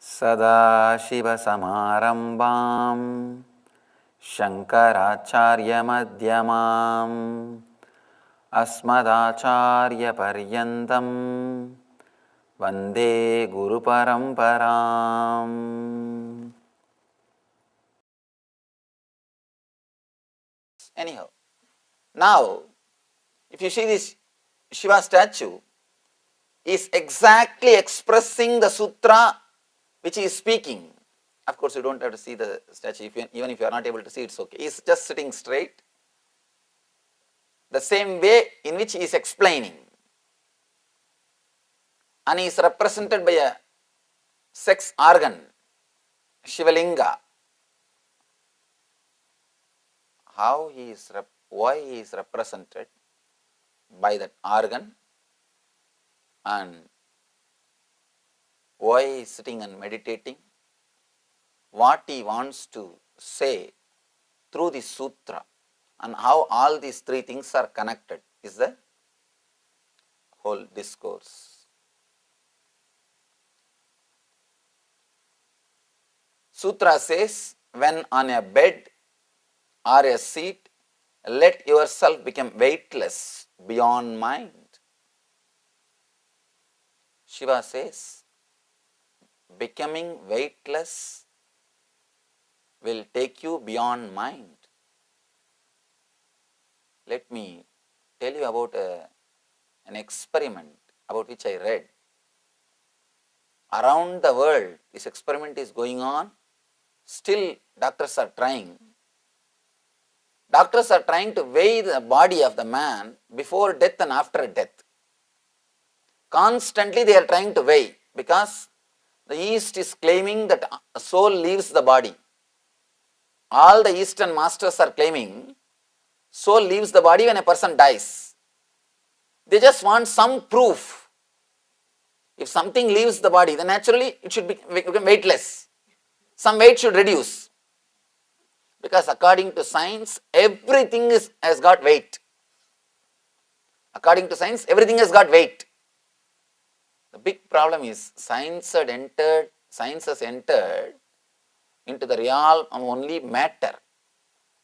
सदाशिवसमारम्भां शङ्कराचार्यमध्यमाम् अस्मदाचार्यपर्यन्तं वन्दे गुरुपरम्पराम्. Anyhow, now if you see this Shiva statue is exactly expressing the sutra which he is speaking. Of course, you don't have to see the statue, even if you are not able to see, it's okay. He is just sitting straight, the same way in which he is explaining. And he is represented by a sex organ, Shivalinga. Why he is represented by that organ, and why he is sitting and meditating, what he wants to say through the sutra, and how all these three things are connected is the whole discourse. Sutra says, when on a bed or a seat, let yourself become weightless beyond mind. Shiva says, becoming weightless will take you beyond mind. Let me tell you about an experiment about which I read. Around the world, this experiment is going on. Still, doctors are trying. Doctors are trying to weigh the body of the man before death and after death. Constantly they are trying to weigh, because the East is claiming that a soul leaves the body. All the Eastern masters are claiming soul leaves the body when a person dies. They just want some proof. If something leaves the body, then naturally it should become weightless. Some weight should reduce. Because according to science, everything has got weight. According to science, everything has got weight. The big problem is science has entered into the realm of only matter.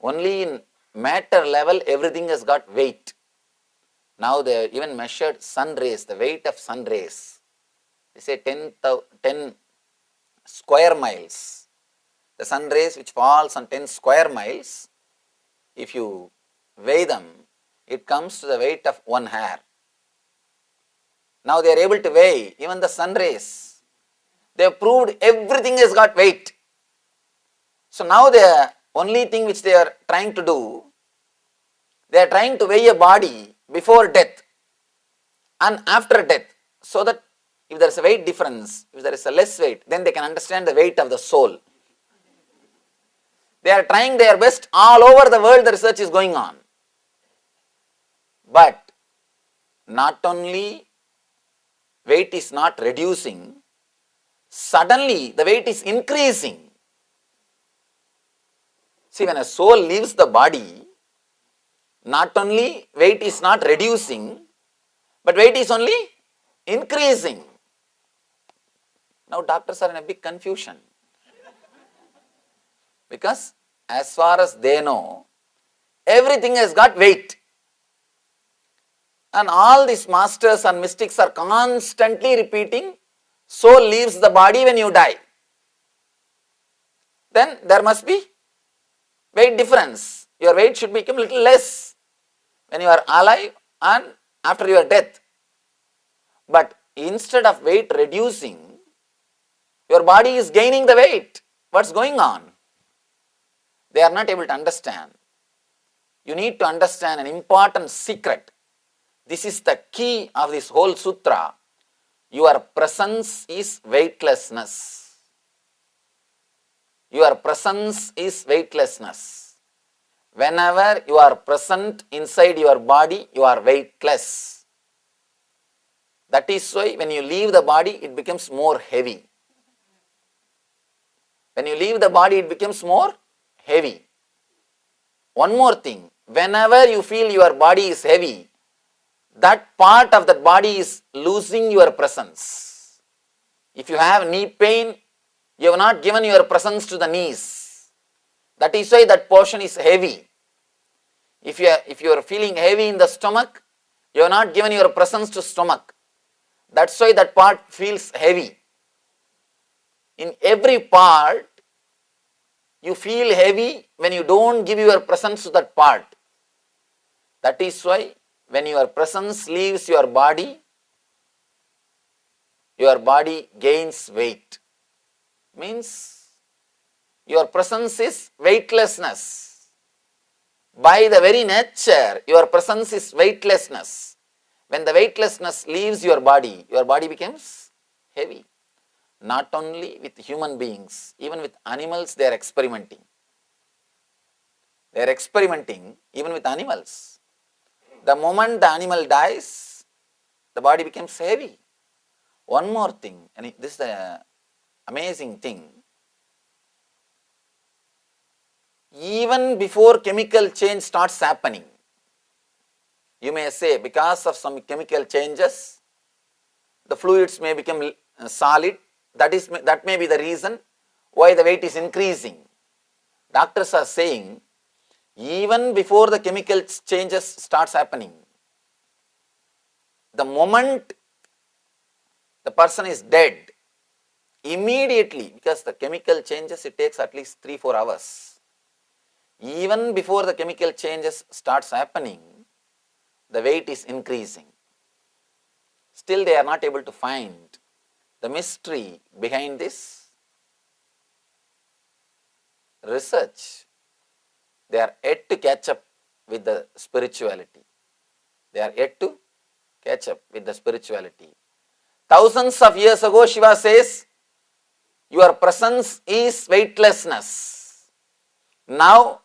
Only in matter level, everything has got weight. Now they even measured sun rays, the weight of sun rays. They say 10 square miles. The sun rays which falls on 10 square miles, if you weigh them, it comes to the weight of one hair. Now they are able to weigh even the sun rays. They have proved everything has got weight. So now the only thing which they are trying to do, they are trying to weigh a body before death and after death, so that if there is a weight difference, if there is a less weight, then they can understand the weight of the soul. They are trying their best. All over the world the research is going on. But not only weight is not reducing, suddenly the weight is increasing. See, when a soul leaves the body, not only weight is not reducing, but weight is only increasing. Now doctors are in a big confusion. Because as far as they know, everything has got weight. And all these masters and mystics are constantly repeating, soul leaves the body when you die. Then there must be weight difference. Your weight should become a little less when you are alive and after your death. But instead of weight reducing, your body is gaining the weight. What's going on? They are not able to understand. You need to understand an important secret. This is the key of this whole sutra. Your presence is weightlessness. Your presence is weightlessness. Whenever you are present inside your body, you are weightless. That is why when you leave the body, it becomes more heavy. When you leave the body, it becomes more heavy. One more thing, whenever you feel your body is heavy, that part of that body is losing your presence. If you have knee pain, You have not given your presence to the knees. That is why that portion is heavy. If you are feeling heavy in the stomach, you have not given your presence to stomach. That's why that part feels heavy. In every part, you feel heavy when you don't give your presence to that part. That is why when your presence leaves your body gains weight. Means your presence is weightlessness. By the very nature, your presence is weightlessness. When the weightlessness leaves your body becomes heavy. Not only with human beings, even with animals they are experimenting. They are experimenting even with animals. The moment the animal dies, the body becomes heavy. One more thing, and this is the amazing thing. Even before chemical change starts happening, you may say because of some chemical changes, the fluids may become solid. That may be the reason why the weight is increasing. Doctors are saying even before the chemical changes starts happening, the moment the person is dead, immediately, because the chemical changes, it takes at least 3-4 hours. Even before the chemical changes starts happening, the weight is increasing. Still they are not able to find the mystery behind this research. They are yet to catch up with the spirituality. They are yet to catch up with the spirituality. Thousands of years ago, Shiva says, your presence is weightlessness. Now,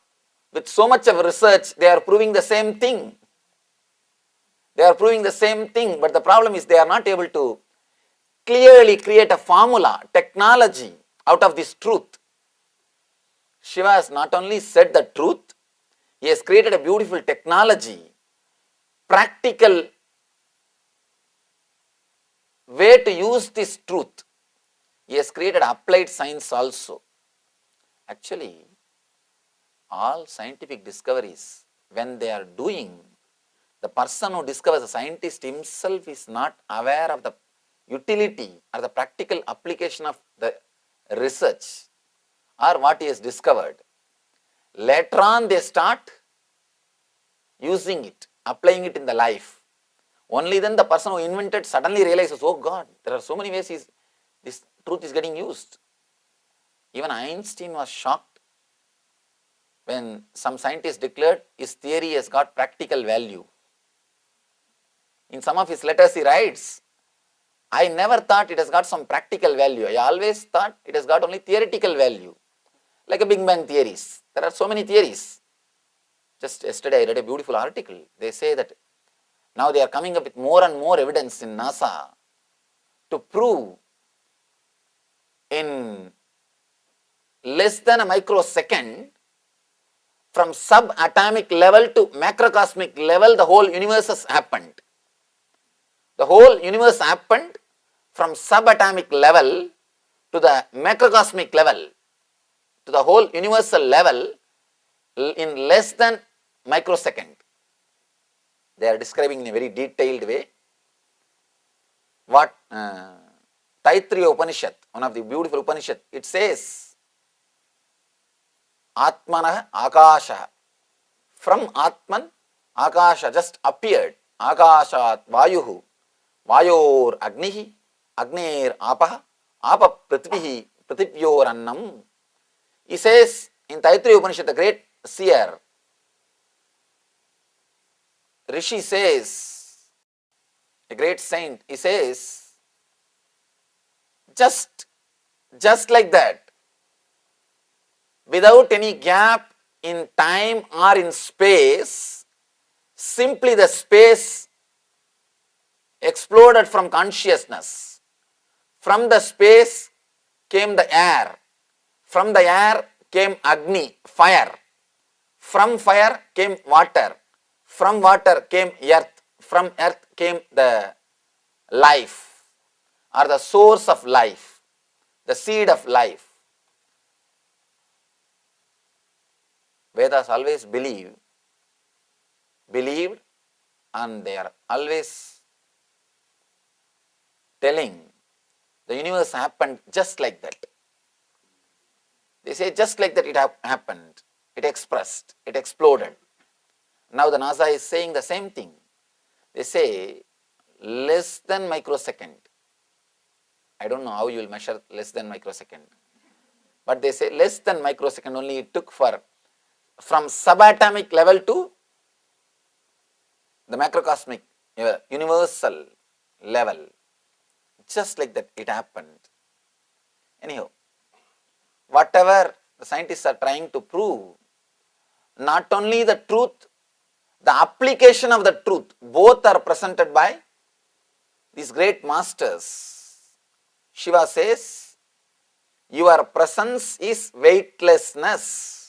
with so much of research, they are proving the same thing. They are proving the same thing, but the problem is they are not able to clearly create a formula, technology out of this truth. Shiva has not only said the truth, he has created a beautiful technology, practical way to use this truth. He has created applied science also. Actually, all scientific discoveries, when they are doing, the person who discovers, the scientist himself is not aware of the utility or the practical application of the research or what he has discovered. Later on they start using it, applying it in the life. Only then the person who invented suddenly realizes, oh God, there are so many ways this truth is getting used. Even Einstein was shocked when some scientists declared his theory has got practical value. In some of his letters he writes, I never thought it has got some practical value. I always thought it has got only theoretical value. Like a Big Bang theories. There are so many theories. Just yesterday I read a beautiful article. They say that now they are coming up with more and more evidence in NASA to prove in less than a microsecond, from subatomic level to macrocosmic level, the whole universe has happened. The whole universe happened from subatomic level to the macrocosmic level, to the whole universal level in less than microsecond. They are describing in a very detailed way what Taittiriya Upanishad, one of the beautiful Upanishad, it says, Atmanah Akasha. From Atman, Akasha just appeared. Akashat Vayuhu. Vayor Agnihi. Agner Apaha. Apa Pritvihi. Prithivyor Annam. He says in Taittiriya Upanishad, the great seer, Rishi says, a great saint, he says, just like that, without any gap in time or in space, simply the space exploded from consciousness. From the space came the air. From the air came Agni, fire. From fire came water. From water came earth. From earth came the life, or the source of life, the seed of life. Vedas always believed, and they are always telling the universe happened just like that. They say just like that it happened, it expressed, it exploded. Now the NASA is saying the same thing. They say less than microsecond. I don't know how you will measure less than microsecond, but they say less than microsecond only it took for from subatomic level to the macrocosmic universal level. Just like that it happened. Anyhow, whatever the scientists are trying to prove, not only the truth, the application of the truth, both are presented by these great masters. Shiva says, your presence is weightlessness.